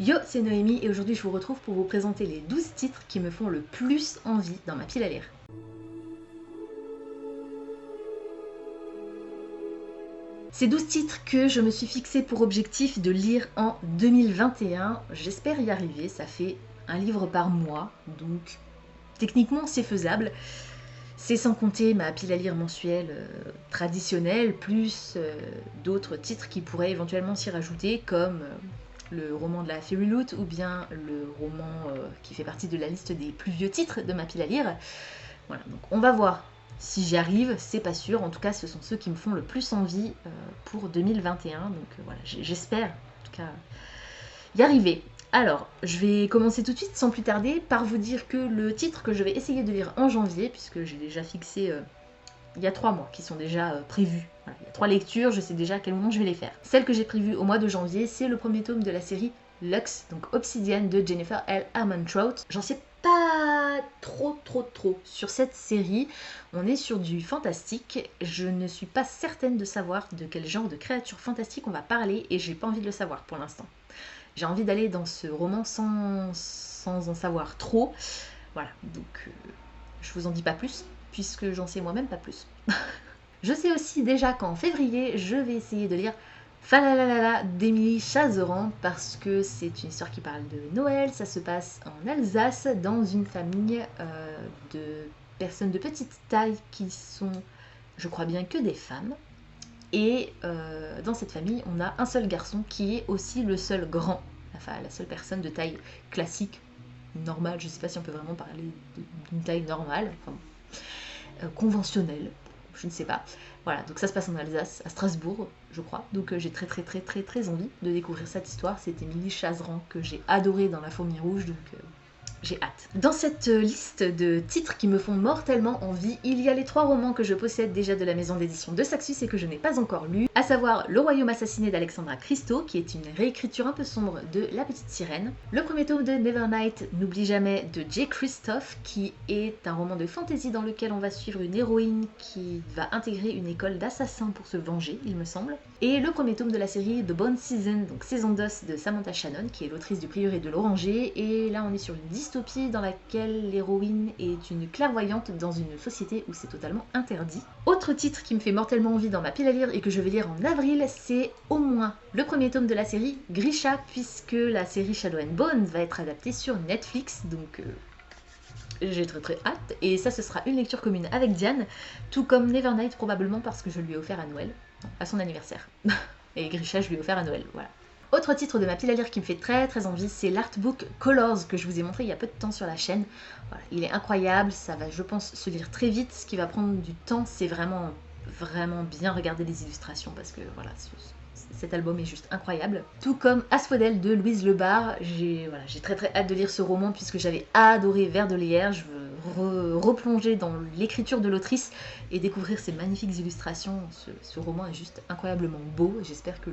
Yo, c'est Noémie et aujourd'hui je vous retrouve pour vous présenter les 12 titres qui me font le plus envie dans ma pile à lire. Ces 12 titres que je me suis fixé pour objectif de lire en 2021, j'espère y arriver, ça fait un livre par mois, donc techniquement c'est faisable. C'est sans compter ma pile à lire mensuelle traditionnelle, plus d'autres titres qui pourraient éventuellement s'y rajouter, comme le roman de la Fairy Loot ou bien le roman qui fait partie de la liste des plus vieux titres de ma pile à lire. Voilà, donc on va voir si j'y arrive, c'est pas sûr. En tout cas, ce sont ceux qui me font le plus envie pour 2021. Donc voilà, j'espère en tout cas y arriver. Alors, je vais commencer tout de suite sans plus tarder par vous dire que le titre que je vais essayer de lire en janvier, puisque j'ai déjà fixé il y a 3 mois qui sont déjà prévus. Voilà, il y a 3 lectures, je sais déjà à quel moment je vais les faire. Celle que j'ai prévue au mois de janvier, c'est le premier tome de la série Lux, donc Obsidian de Jennifer L. Armentrout. J'en sais pas trop sur cette série. On est sur du fantastique. Je ne suis pas certaine de savoir de quel genre de créature fantastique on va parler et j'ai pas envie de le savoir pour l'instant. J'ai envie d'aller dans ce roman sans en savoir trop. Voilà, donc je vous en dis pas plus, puisque j'en sais moi-même pas plus. Je sais aussi déjà qu'en février, je vais essayer de lire Falalalala d'Émilie Chazeran, parce que c'est une histoire qui parle de Noël, ça se passe en Alsace, dans une famille de personnes de petite taille qui sont, je crois bien, que des femmes. Et dans cette famille, on a un seul garçon qui est aussi le seul grand, enfin la seule personne de taille classique, normale, je sais pas si on peut vraiment parler d'une taille normale, enfin, conventionnelle, je ne sais pas. Voilà, donc ça se passe en Alsace, à Strasbourg, je crois. Donc j'ai très envie de découvrir cette histoire. C'est Émilie Chazeran que j'ai adoré dans La Fourmi Rouge, donc j'ai hâte. Dans cette liste de titres qui me font mortellement envie, il y a les 3 romans que je possède déjà de la maison d'édition de Saxus et que je n'ai pas encore lus, à savoir Le Royaume assassiné d'Alexandra Christo, qui est une réécriture un peu sombre de La Petite Sirène, le premier tome de Nevernight, N'oublie jamais, de J. Christophe, qui est un roman de fantasy dans lequel on va suivre une héroïne qui va intégrer une école d'assassins pour se venger, il me semble, et le premier tome de la série The Bone Season, donc Saison d'os de Samantha Shannon, qui est l'autrice du Prieuré de l'Oranger, et là on est sur une dystopie dans laquelle l'héroïne est une clairvoyante dans une société où c'est totalement interdit. Autre titre qui me fait mortellement envie dans ma pile à lire et que je vais lire en avril, c'est au moins le premier tome de la série Grisha, puisque la série Shadow and Bone va être adaptée sur Netflix, donc j'ai très hâte. Et ça, ce sera une lecture commune avec Diane, tout comme Nevernight probablement parce que je lui ai offert à Noël, à son anniversaire. Et Grisha, je lui ai offert à Noël, voilà. Autre titre de ma pile à lire qui me fait très envie, c'est l'artbook Colors que je vous ai montré il y a peu de temps sur la chaîne. Voilà, il est incroyable, ça va je pense se lire très vite, ce qui va prendre du temps, c'est vraiment bien regarder les illustrations parce que voilà, cet album est juste incroyable. Tout comme Asphodèle de Louise Lebar, j'ai très hâte de lire ce roman puisque j'avais adoré Vers de lierre, je veux replonger dans l'écriture de l'autrice et découvrir ces magnifiques illustrations. Ce roman est juste incroyablement beau, j'espère que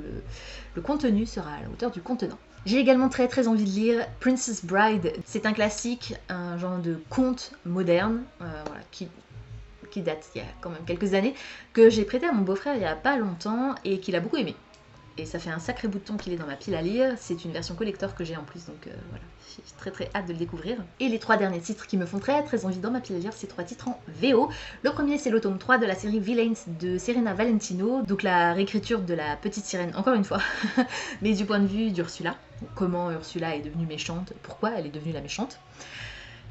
le contenu sera à la hauteur du contenant. J'ai également très envie de lire Princess Bride, c'est un classique, un genre de conte moderne, voilà, qui date il y a quand même quelques années, que j'ai prêté à mon beau-frère il y a pas longtemps et qu'il a beaucoup aimé. Et ça fait un sacré bout de temps qu'il est dans ma pile à lire, c'est une version collector que j'ai en plus, donc voilà, j'ai très hâte de le découvrir. Et les 3 derniers titres qui me font très envie dans ma pile à lire, c'est 3 titres en VO. Le premier c'est le tome 3 de la série Villains de Serena Valentino, donc la réécriture de la Petite Sirène encore une fois, mais du point de vue d'Ursula. Comment Ursula est devenue méchante, pourquoi elle est devenue la méchante.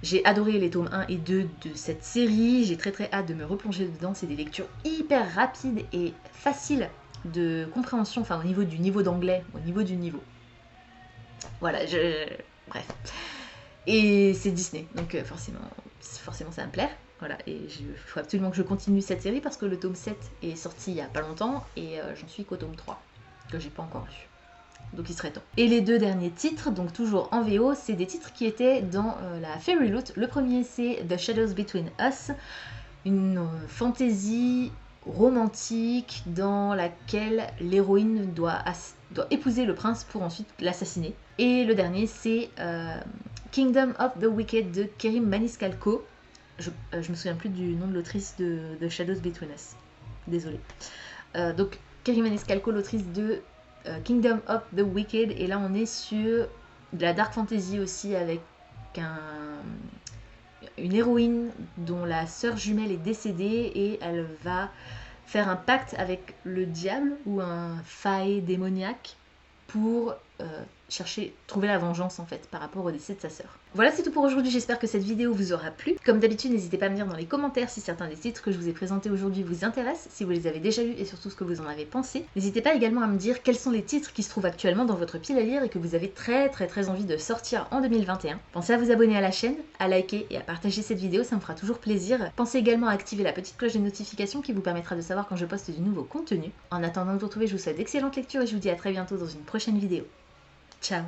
J'ai adoré les tomes 1 et 2 de cette série, j'ai très hâte de me replonger dedans, c'est des lectures hyper rapides et faciles de compréhension, enfin au niveau du niveau d'anglais, au niveau du niveau. Voilà, bref. Et c'est Disney, donc forcément ça va me plaire. Voilà, et il faut absolument que je continue cette série parce que le tome 7 est sorti il y a pas longtemps et j'en suis qu'au tome 3, que j'ai pas encore lu. Donc il serait temps. Et les 2 derniers titres, donc toujours en VO, c'est des titres qui étaient dans la Fairy Loot. Le premier c'est The Shadows Between Us, une fantasy romantique dans laquelle l'héroïne doit épouser le prince pour ensuite l'assassiner. Et le dernier c'est Kingdom of the Wicked de Kerry Maniscalco. Je me souviens plus du nom de l'autrice de The Shadows Between Us. Désolée. Donc Kerry Maniscalco, l'autrice de Kingdom of the Wicked, et là on est sur de la dark fantasy aussi avec une héroïne dont la sœur jumelle est décédée et elle va faire un pacte avec le diable ou un fae démoniaque pour trouver la vengeance en fait par rapport au décès de sa sœur. Voilà, c'est tout pour aujourd'hui, j'espère que cette vidéo vous aura plu. Comme d'habitude, n'hésitez pas à me dire dans les commentaires si certains des titres que je vous ai présentés aujourd'hui vous intéressent, si vous les avez déjà lus et surtout ce que vous en avez pensé. N'hésitez pas également à me dire quels sont les titres qui se trouvent actuellement dans votre pile à lire et que vous avez très envie de sortir en 2021. Pensez à vous abonner à la chaîne, à liker et à partager cette vidéo, ça me fera toujours plaisir. Pensez également à activer la petite cloche de notification qui vous permettra de savoir quand je poste du nouveau contenu. En attendant de vous retrouver, je vous souhaite d'excellentes lectures et je vous dis à très bientôt dans une prochaine vidéo. Ciao.